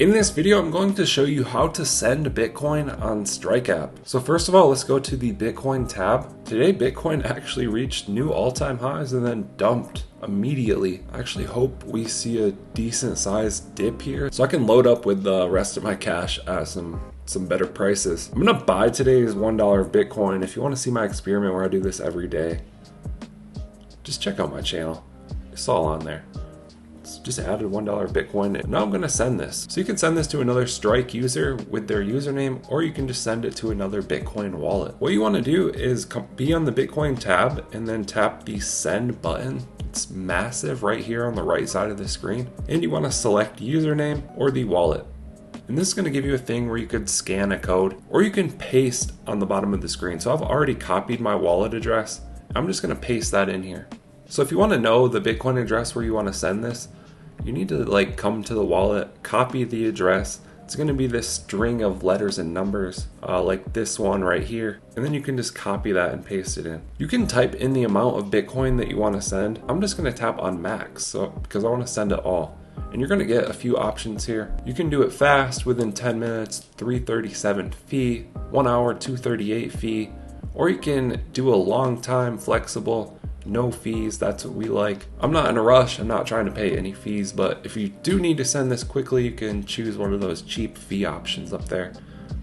In this video, I'm going to show you how to send Bitcoin on Strike app. So first of all, let's go to the Bitcoin tab. Today, Bitcoin actually reached new all-time highs and then dumped immediately. I actually hope we see a decent sized dip here so I can load up with the rest of my cash at some better prices. I'm gonna buy today's $1 of Bitcoin. If you want to see my experiment where I do this every day, just check out my channel. It's all on there. Just added $1 Bitcoin. Now I'm gonna send this. So you can send this to another Strike user with their username, or you can just send it to another Bitcoin wallet. What you wanna do is be on the Bitcoin tab and then tap the send button. It's massive right here on the right side of the screen. And you wanna select username or the wallet. And this is gonna give you a thing where you could scan a code or you can paste on the bottom of the screen. So I've already copied my wallet address. I'm just gonna paste that in here. So if you wanna know the Bitcoin address where you wanna send this, you need to come to the wallet, copy the address. It's gonna be this string of letters and numbers, like this one right here. And then you can just copy that and paste it in. You can type in the amount of Bitcoin that you wanna send. I'm just gonna tap on max, because I wanna send it all. And you're gonna get a few options here. You can do it fast, within 10 minutes, 337 fee, 1 hour, 238 fee, or you can do a long time flexible, no fees. That's what we like. I'm not in a rush. I'm not trying to pay any fees, but if you do need to send this quickly, you can choose one of those cheap fee options up there.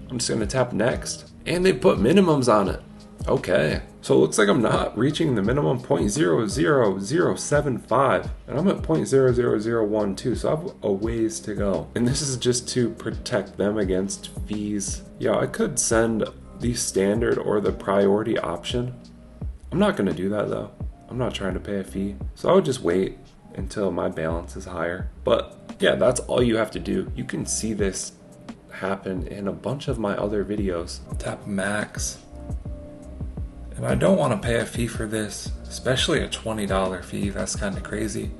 I'm just gonna tap next, and they put minimums on it. Okay, so it looks like I'm not reaching the minimum 0.00075, and I'm at 0.00012, so I have a ways to go. And this is just to protect them against fees. Yeah, I could send the standard or the priority option. I'm not gonna do that though. I'm not trying to pay a fee. So I would just wait until my balance is higher. But yeah, that's all you have to do. You can see this happen in a bunch of my other videos. Tap max. And I don't want to pay a fee for this, especially a $20 fee. That's kind of crazy.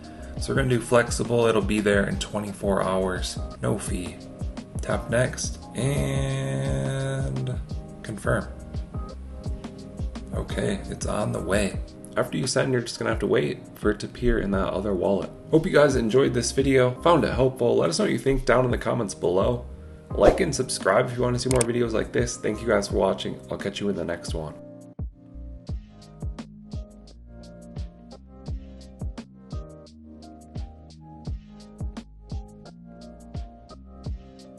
So we're gonna do flexible. It'll be there in 24 hours. No fee. Tap next and confirm. Okay, it's on the way. After you send, you're just gonna have to wait for it to appear in that other wallet. Hope you guys enjoyed this video, found it helpful. Let us know what you think down in the comments below. Like and subscribe if you want to see more videos like this. Thank you guys for watching. I'll catch you in the next one.